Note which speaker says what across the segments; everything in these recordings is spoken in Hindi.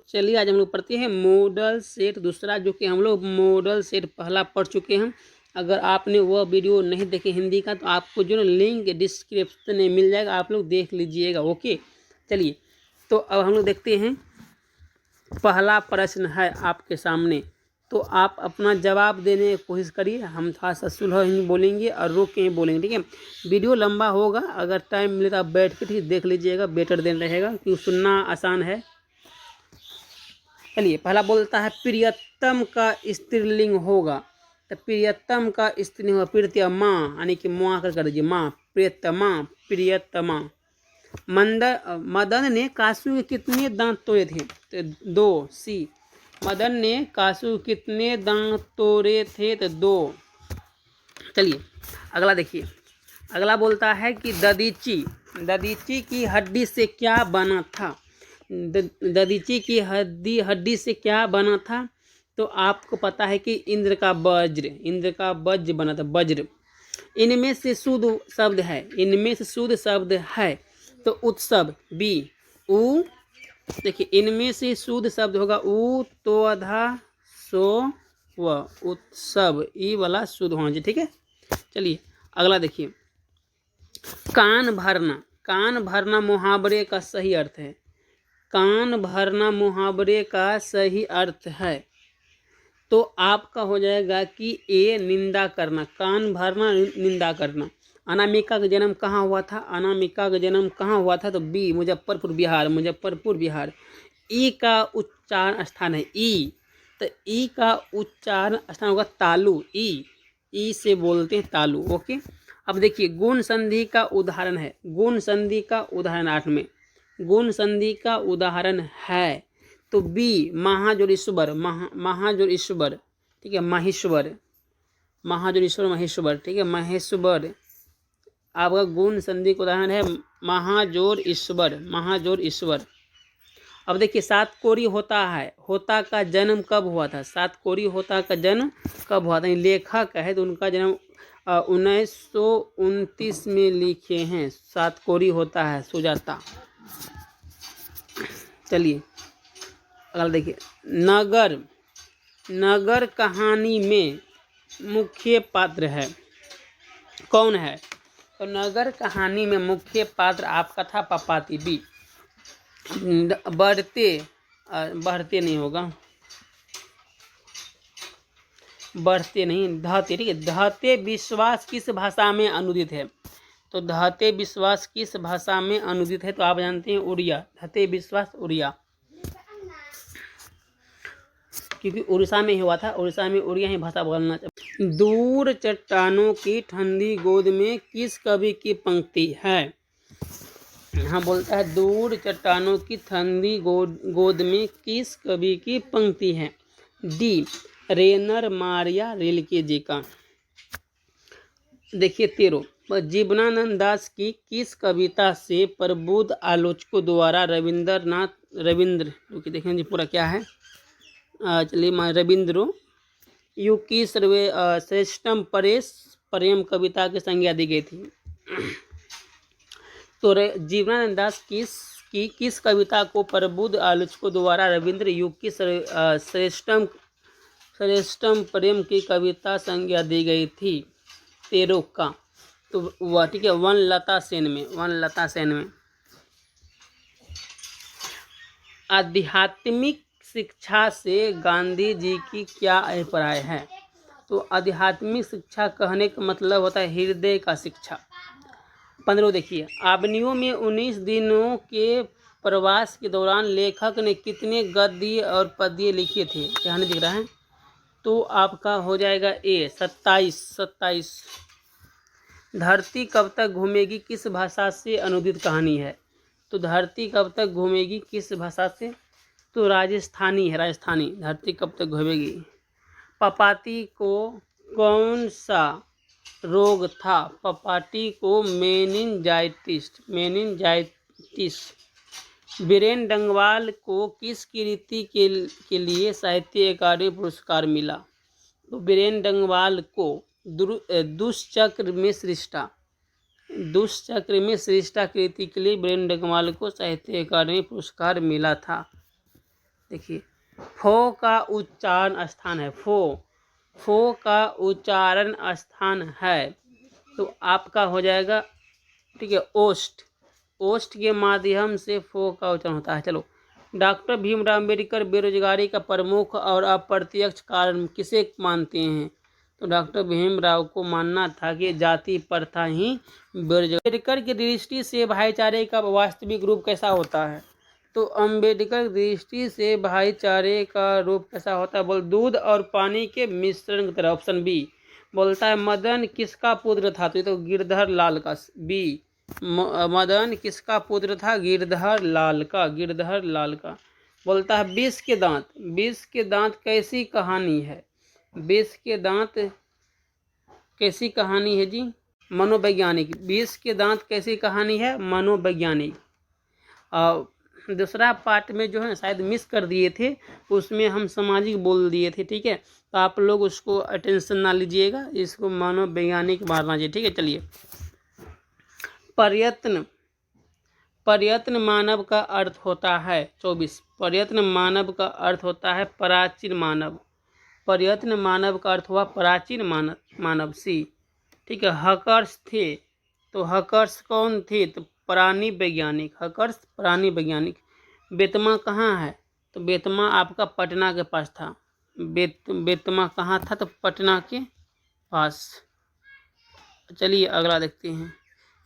Speaker 1: चलिए आज हम लोग पढ़ते हैं मॉडल सेट दूसरा, जो कि हम लोग मॉडल सेट पहला पढ़ चुके हैं। अगर आपने वह वीडियो नहीं देखे हिंदी का तो आपको जो लिंक डिस्क्रिप्शन में मिल जाएगा, आप लोग देख लीजिएगा। ओके, चलिए तो अब हम लोग देखते हैं। पहला प्रश्न है आपके सामने, तो आप अपना जवाब देने की कोशिश करिए। हम थोड़ा सा सुलह ही बोलेंगे और रोक के ही बोलेंगे, ठीक है। वीडियो लंबा होगा, अगर टाइम मिले तो आप बैठ के ठीक देख लीजिएगा, बेटर देन रहेगा क्योंकि सुनना आसान है। चलिए पहला बोलता है प्रियतम का स्त्रीलिंग होगा, तो प्रियतम का स्त्रीलिंग होगा प्रियतमा, यानी कि माँ कर दीजिए माँ, प्रियतमा प्रियतमा। मदन ने कासू के कितने दांत तोड़े थे, तो 2 सी। मदन ने कासू कितने दांत तोड़े थे, तो 2। चलिए अगला देखिए, अगला बोलता है कि ददीची की हड्डी से क्या बना था। ददीची की हड्डी से क्या बना था, तो आपको पता है कि इंद्र का वज्र बना था, वज्र। इनमें से शुद्ध शब्द है, तो उत्सव बी। उ देखिए इनमें से शुद्ध शब्द होगा उ, तो आधा सो व, उत्सव ई वाला शुद्ध होना चाहिए, ठीक है। चलिए अगला देखिए, कान भरना मुहावरे का सही अर्थ है। कान भरना मुहावरे का सही अर्थ है, तो आपका हो जाएगा कि ए निंदा करना, कान भरना निंदा करना। अनामिका का जन्म कहाँ हुआ था, तो बी मुजफ्फरपुर बिहार। ई का उच्चारण स्थान है ई, तो ई का उच्चारण स्थान होगा तालु, ई से बोलते हैं तालु। ओके, अब देखिए गुण संधि का उदाहरण है, 8 में गुण संधि का उदाहरण है, तो बी महाजोड़ ईश्वर, ठीक है, महेश्वर, ठीक है, महेश्वर आपका गुण संधि का उदाहरण है, महाजोड़ ईश्वर। अब देखिए सातकोरी होता का जन्म कब हुआ था, लेखक है तो उनका जन्म 1929 में लिखे हैं, सातकोरी होता है सुजाता। चलिए अगला देखिए, नगर कहानी में मुख्य पात्र है, कौन है, तो नगर कहानी में मुख्य पात्र आपका था पपाती, बी। बढ़ते नहीं होगा, बढ़ते नहीं, धहते, ठीक है। धहते विश्वास किस भाषा में अनुदित है, तो धहते विश्वास किस भाषा में अनुदित है, तो आप जानते हैं उड़िया, धहते विश्वास उड़िया, क्योंकि उड़ीसा में हुआ था, उड़ीसा में उड़िया ही भाषा बोलना चाहिए। दूर चट्टानों की ठंडी गोद में किस कवि की पंक्ति है, यहाँ बोलता है दूर चट्टानों की ठंडी गोद में किस कवि की पंक्ति है, डी रेनर मारिया रिल्के जी का। देखिए 13, जीवनानंद दास की किस कविता से प्रबुद्ध आलोचकों द्वारा रविंद्र देखें जी पूरा क्या है, चलिए रविंद्रो यू की श्रेष्ठम प्रेम कविता की संज्ञा दी गई थी। तो जीवनानंद दास किस कविता को प्रबुद्ध आलोचकों द्वारा रविंद्र युग की श्रेष्ठम प्रेम की कविता संज्ञा दी गई थी, 13 का, तो वह ठीक है वनलता सेन में। आध्यात्मिक शिक्षा से गांधी जी की क्या अभिप्राय है, तो आध्यात्मिक शिक्षा कहने का मतलब होता है हृदय का शिक्षा। 15 देखिए, आबनियों में 19 दिनों के प्रवास के दौरान लेखक ने कितने गद्य और पद्य लिखे थे, यहाँ दिख रहा है, तो आपका हो जाएगा ए 27। धरती कब तक घूमेगी किस भाषा से अनुदित कहानी है, तो धरती कब तक घूमेगी किस भाषा से, तो राजस्थानी है, धरती कब तक घूमेगी। पपाती को कौन सा रोग था, पपाती को मेनिनजाइटिस। बीरेन डंगवाल को किस कृति के लिए साहित्य अकादमी पुरस्कार मिला, तो बीरेन डंगवाल को दुष्चक्र में सृष्टा कृति के लिए बीरेन डंगवाल को साहित्य अकादमी पुरस्कार मिला था। देखिए फो का उच्चारण स्थान है, फो का उच्चारण स्थान है, तो आपका हो जाएगा, ठीक है, ओष्ठ, ओष्ठ के माध्यम से फो का उच्चारण होता है। चलो, डॉक्टर भीमराव अम्बेडकर बेरोजगारी का प्रमुख और अप्रत्यक्ष कारण किसे मानते हैं? तो डॉक्टर भीमराव को मानना था कि जाति प्रथा ही बेरोजगारी। अम्बेडकर की दृष्टि से भाईचारे का वास्तविक रूप कैसा होता है? तो अम्बेडकर की दृष्टि से भाईचारे का रूप कैसा होता है? बोल दूध और पानी के मिश्रण की तरह। ऑप्शन बी बोलता है मदन किसका पुत्र था? तो ये तो गिरधर लाल का। बी मदन किसका पुत्र था? गिरधर लाल का, गिरधर लाल का। बोलता है विष के दांत, विष के दांत कैसी कहानी है? विष के दांत कैसी कहानी है जी? मनोवैज्ञानिक। विष के दांत कैसी कहानी है? मनोवैज्ञानिक। दूसरा पार्ट में जो है शायद मिस कर दिए थे, उसमें हम सामाजिक बोल दिए थे, ठीक है, तो आप लोग उसको अटेंशन ना लीजिएगा, इसको मनोवैज्ञानिक मारना चाहिए, ठीक है। चलिए, प्रयत्न, प्रयत्न मानव का अर्थ होता है 24। प्रयत्न मानव का अर्थ होता है प्राचीन मानव। प्रयत्न मानव का अर्थ हुआ प्राचीन मानव सी, ठीक है। हकर्स थे, तो हकर्स कौन थे? तो प्राणी वैज्ञानिक, हकर्स प्राणी वैज्ञानिक। बेतमा कहाँ है? तो बेतमा आपका पटना के पास था। बेतमा कहाँ था? तो पटना के पास। चलिए अगला देखते हैं।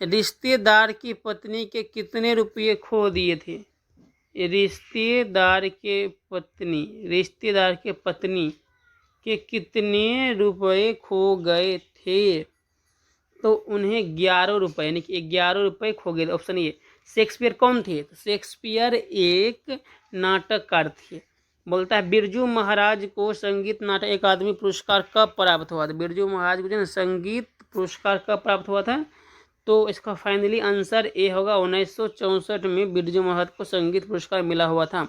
Speaker 1: रिश्तेदार की पत्नी के कितने रुपये खो दिए थे? रिश्तेदार के पत्नी के कितने रुपये खो गए थे? तो उन्हें 11 रुपये, यानी कि 11 रुपये खो गए। Option A. शेक्सपियर कौन थे? तो शेक्सपियर एक नाटककार थे। बोलता है बिरजू महाराज को संगीत नाटक अकादमी पुरस्कार कब प्राप्त हुआ था? बिरजू महाराज को जो है संगीत पुरस्कार कब प्राप्त हुआ था? तो इसका फाइनली आंसर ए होगा, 1964 में बिरजू महाराज को संगीत पुरस्कार मिला हुआ था।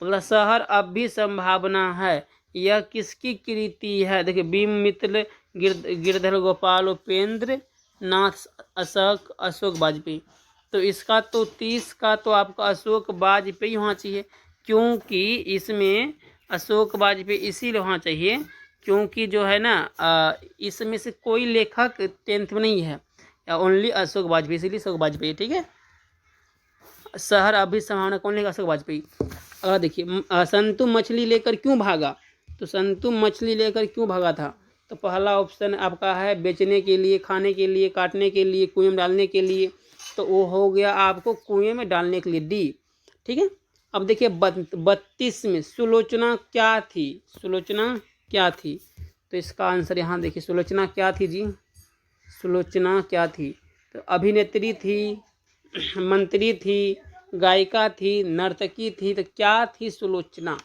Speaker 1: बोला शहर अब भी संभावना है, यह किसकी कृति है? देखिए बीम मित्र, गिरधर गोपाल, उपेंद्र नाथ, अशोक वाजपेयी। तो इसका तो 30 का तो आपका अशोक वाजपेयी होना चाहिए, क्योंकि इसमें अशोक वाजपेयी इसीलिए होना चाहिए क्योंकि जो है ना इसमें से कोई लेखक 10th में नहीं है, ओनली अशोक वाजपेयी, इसीलिए अशोक वाजपेयी, ठीक है। शहर अभी संभावना कौन लेगा? अशोक वाजपेयी। अगर देखिए संतु मछली लेकर क्यों भागा? तो संतु मछली लेकर क्यों भागा था? तो पहला ऑप्शन आपका है बेचने के लिए, खाने के लिए, काटने के लिए, कुएं में डालने के लिए। तो वो हो गया आपको कुएं में डालने के लिए, डी, ठीक है। अब देखिए 32 में सुलोचना क्या थी? सुलोचना क्या थी? तो इसका आंसर यहाँ देखिए, सुलोचना क्या थी जी? सुलोचना क्या थी? तो अभिनेत्री थी, मंत्री थी, गायिका थी, नर्तकी थी, तो क्या थी सुलोचना?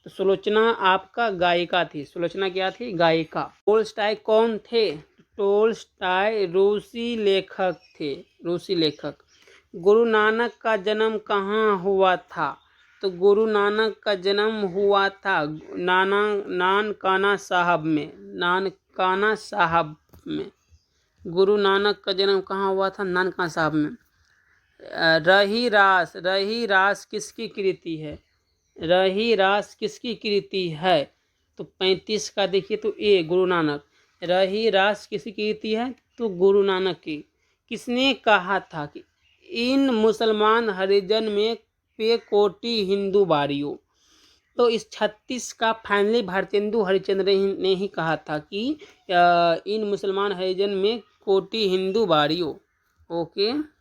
Speaker 1: तो सुलोचना आपका गायिका थी। सुलोचना क्या थी? गायिका। टोल्स्टॉय कौन थे? टोल्स्टॉय रूसी लेखक थे, रूसी लेखक। गुरु नानक का जन्म कहाँ हुआ था? तो गुरु नानक का जन्म हुआ था नानकाना साहब में, नानकाना साहब में। गुरु नानक का जन्म कहाँ हुआ था? नानकाना साहब में। रही रास किसकी कृति है? रही रास किसकी कृति है? तो 35 का देखिए, तो ए गुरु नानक। रही रास किसकी कृति है? तो गुरु नानक की। किसने कहा था कि इन मुसलमान हरिजन में पे कोटि हिंदू बारियों? तो इस 36 का फाइनली भारतेंदु हरिश्चंद्र ने ही कहा था कि इन मुसलमान हरिजन में कोटि हिंदू बारियों। ओके।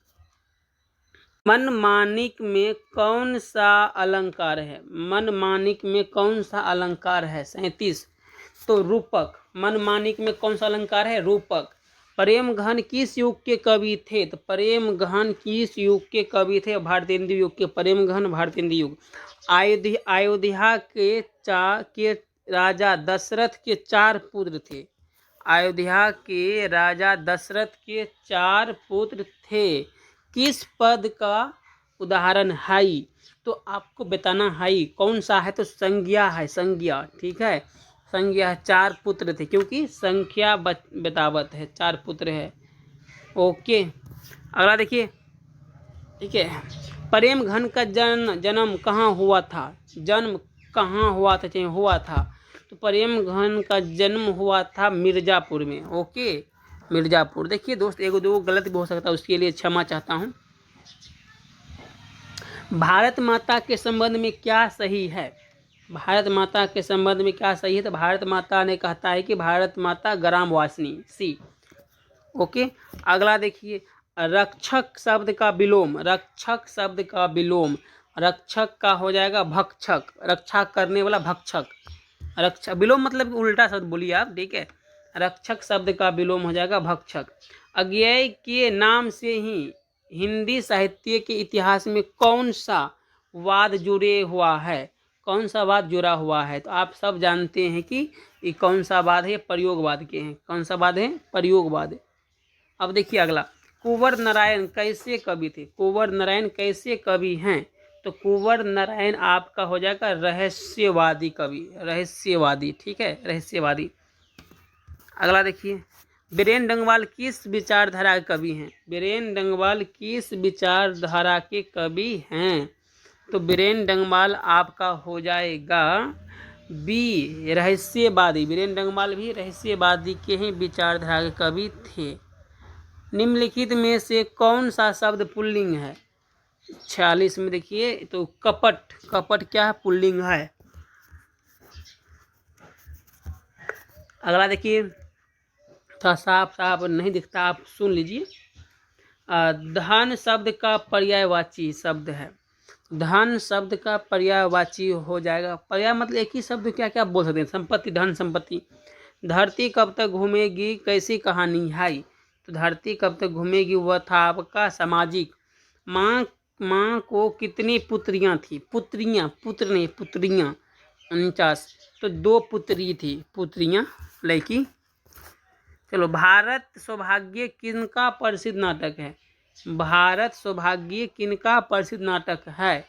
Speaker 1: मनमानिक में कौन सा अलंकार है? मनमानिक में कौन सा अलंकार है? 37। तो रूपक। मनमानिक में कौन सा अलंकार है? रूपक। प्रेम घन किस युग के कवि थे? तो प्रेम घन किस युग के कवि थे? भारतेंदु युग के। प्रेम घन भारतेंदु युग। अयोध्या के राजा दशरथ के 4 पुत्र थे। अयोध्या के राजा दशरथ के 4 पुत्र थे। किस पद का उदाहरण हाई? तो आपको बताना हाई कौन सा है? तो संज्ञा है, संज्ञा, ठीक है। संज्ञा 4 पुत्र थे, क्योंकि संख्या बतावत है, 4 पुत्र है। ओके, अगला देखिए, ठीक है। प्रेम घन का जन्म कहाँ हुआ था? जन्म कहाँ हुआ था, चाहे हुआ था, तो प्रेम घन का जन्म हुआ था मिर्ज़ापुर में। ओके, मिर्ज़ापुर। देखिए दोस्त, एक दो गलत भी हो सकता है, उसके लिए क्षमा चाहता हूँ। भारत माता के संबंध में क्या सही है? भारत माता के संबंध में क्या सही है? तो भारत माता ने कहता है कि भारत माता ग्रामवासिनी, सी। ओके, अगला देखिए, रक्षक शब्द का विलोम, रक्षक शब्द का विलोम, रक्षक का हो जाएगा भक्षक, रक्षा करने वाला भक्षक, रक्षक विलोम मतलब उल्टा शब्द बोलिए आप, ठीक है। रक्षक शब्द का विलोम हो जाएगा भक्षक। अज्ञेय के नाम से ही हिंदी साहित्य के इतिहास में कौन सा वाद जुड़े हुआ है? कौन सा वाद जुड़ा हुआ है? तो आप सब जानते हैं कि ये कौन सा वाद है, प्रयोगवाद के हैं। कौन सा वाद है? प्रयोगवाद। अब देखिए अगला, कुंवर नारायण कैसे कवि थे? कुंवर नारायण कैसे कवि हैं? तो कुंवर नारायण आपका हो जाएगा रहस्यवादी कवि, रहस्यवादी, ठीक है, रहस्यवादी। अगला देखिए, बीरेन डंगवाल किस विचारधारा के कवि हैं? बीरेन डंगवाल किस विचारधारा के कवि हैं? तो बीरेन डंगवाल आपका हो जाएगा बी, रहस्यवादी। बीरेन डंगवाल भी रहस्यवादी के ही विचारधारा के कवि थे। निम्नलिखित में से कौन सा शब्द पुल्लिंग है? 46 में देखिए, तो कपट, कपट क्या है? पुल्लिंग है। अगला देखिए, थोड़ा साफ साफ नहीं दिखता, आप सुन लीजिए। धन शब्द का पर्यायवाची शब्द है। धन शब्द का पर्यायवाची हो जाएगा, पर्याय मतलब एक ही शब्द क्या क्या बोल सकते हैं? संपत्ति, धन संपत्ति। धरती कब तक घूमेगी कैसी कहानी है? तो धरती कब तक घूमेगी वह था आपका सामाजिक। माँ को कितनी पुत्रियां थी? पुत्रियां, पुत्र नहीं, पुत्रियां 49, तो 2 पुत्री थी, पुत्रियां लड़की। चलो, भारत सौभाग्य किनका प्रसिद्ध नाटक है? भारत सौभाग्य किनका प्रसिद्ध नाटक है?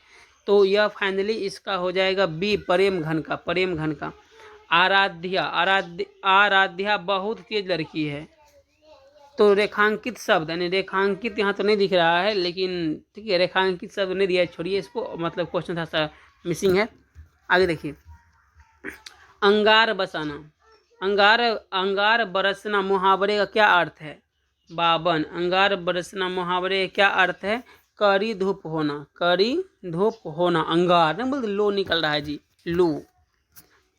Speaker 1: तो यह फाइनली इसका हो जाएगा बी, प्रेम घन का, प्रेम घन का। आराध्या, आराध्या बहुत तेज लड़की है। तो रेखांकित शब्द, यानी रेखांकित यहाँ तो नहीं दिख रहा है, लेकिन ठीक है, रेखांकित शब्द नहीं दिया है, छोड़िए इसको, मतलब क्वेश्चन था मिसिंग है। आगे देखिए, अंगार बसाना, अंगार बरसना मुहावरे का क्या अर्थ है? 52, अंगार बरसना मुहावरे का क्या अर्थ है? कड़ी धूप होना, कड़ी धूप होना, अंगार नहीं बोलते, लो निकल रहा है जी, लो।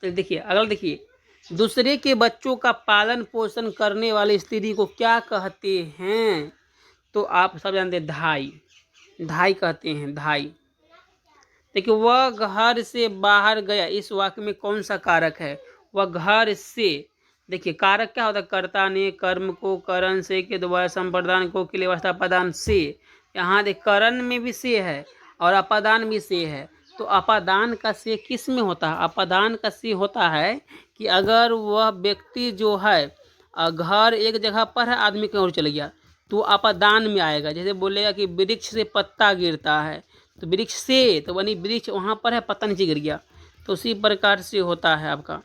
Speaker 1: तो देखिए अगला देखिए, दूसरे के बच्चों का पालन पोषण करने वाली स्त्री को क्या कहते हैं? तो आप सब जानते हैं, धाई, धाई कहते हैं, धाई। देखिए, वह घर से बाहर गया, इस वाक्य में कौन सा कारक है? वह घर से, देखिए कारक क्या होता है? कर्ता ने कर्म को करण से के द्वारा संप्रदान को के लिए वास्ता अपादान से। यहाँ देख, करण में भी से है और अपादान भी से है। तो अपादान का से किस में होता है? अपादान का से होता है कि अगर वह व्यक्ति जो है घर एक जगह पर है, आदमी कहीं और चले गया, तो अपादान में आएगा। जैसे बोलेगा कि वृक्ष से पत्ता गिरता है, तो वृक्ष से, तो बनी वृक्ष वहाँ पर है, पत्ता नीचे गिर गया, तो उसी प्रकार से होता है आपका।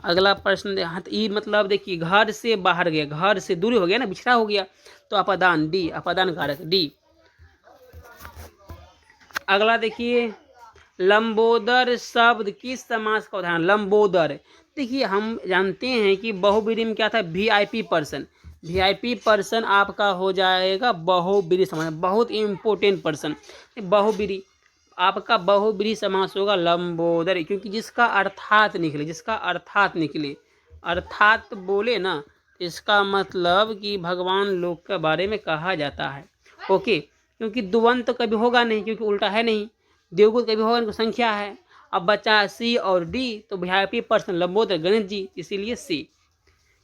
Speaker 1: अगला प्रश्न, हाँ, ई मतलब देखिए, घर से बाहर गया, घर से दूर हो गया ना, बिछड़ा हो गया, तो अपादान, डी, अपादान कारक डी। अगला देखिए, लंबोदर शब्द किस समास का उदाहरण? लंबोदर, देखिए हम जानते हैं कि बहुब्रीहि में क्या था? वीआईपी पर्सन, वीआईपी पर्सन आपका हो जाएगा बहुब्रीहि समास, बहुत इम्पोर्टेंट पर्सन। बहुब्रीहि आपका बहुब्रीहि समास होगा लंबोदर, क्योंकि जिसका अर्थात निकले, जिसका अर्थात निकले, अर्थात बोले ना, इसका मतलब कि भगवान लोग के बारे में कहा जाता है। ओके, क्योंकि दुवंत कभी होगा नहीं, क्योंकि उल्टा है नहीं, देवगुण कभी होगा नहीं, संख्या है। अब बचा सी और डी, तो वीआईपी पर्सन लंबोदर गणेश जी, इसीलिए सी।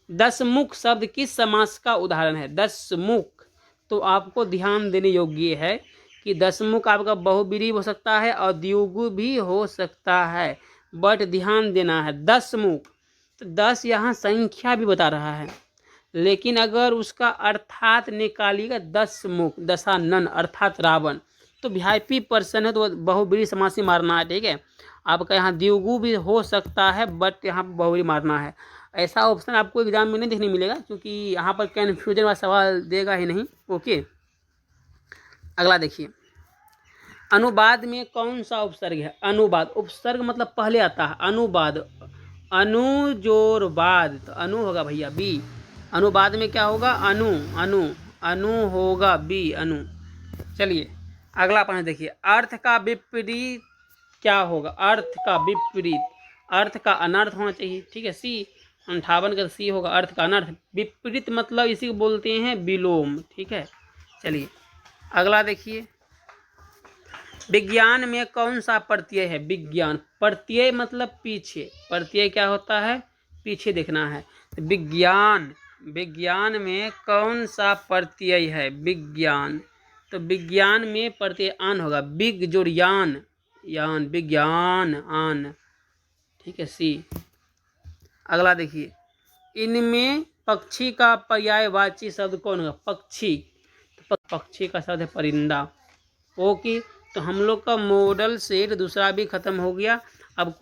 Speaker 1: दशमुख शब्द किस समास का उदाहरण है? दशमुख, तो आपको ध्यान देने योग्य है कि दशमुख आपका बहुब्रीहि हो सकता है और द्विगु भी हो सकता है, बट ध्यान देना है दशमुख, तो 10 यहाँ संख्या भी बता रहा है, लेकिन अगर उसका अर्थात निकालिएगा दशमुख, दशानन अर्थात रावण, तो वीआईपी पर्सन है, तो बहुब्रीहि समास ही मारना है, ठीक है। आपका यहाँ द्विगु भी हो सकता है, बट यहाँ पर बहुब्रीहि मारना है। ऐसा ऑप्शन आपको एग्जाम में नहीं देखने मिलेगा, क्योंकि यहाँ पर कन्फ्यूजन वाला सवाल देगा ही नहीं। ओके, अगला देखिए, अनुवाद में कौन सा उपसर्ग है? अनुवाद, उपसर्ग मतलब पहले आता है। अनुवाद, अनुजोरवाद, तो अनु होगा भैया बी। अनुवाद में क्या होगा? अनु, अनु, अनु होगा बी, अनु। चलिए अगला पॉइंट देखिए, अर्थ का विपरीत क्या होगा? अर्थ का विपरीत, अर्थ का अनर्थ होना चाहिए, ठीक है। सी 58 का सी होगा, अर्थ का अनर्थ। विपरीत मतलब इसी को बोलते हैं विलोम, ठीक है। चलिए अगला देखिए, विज्ञान में कौन सा प्रत्यय है? विज्ञान, प्रत्यय मतलब पीछे, प्रत्यय क्या होता है? पीछे देखना है। तो विज्ञान, विज्ञान में कौन सा प्रत्यय है? विज्ञान, तो विज्ञान में प्रत्यय आन होगा, बिग जोड़ यान, यान, विज्ञान, आन, ठीक है सी। अगला देखिए, इनमें पक्षी का पर्यायवाची शब्द कौन होगा? पक्षी, तो पक्षी का शब्द है परिंदा। ओके, तो हम लोग का मॉडल सेट दूसरा भी खत्म हो गया। अब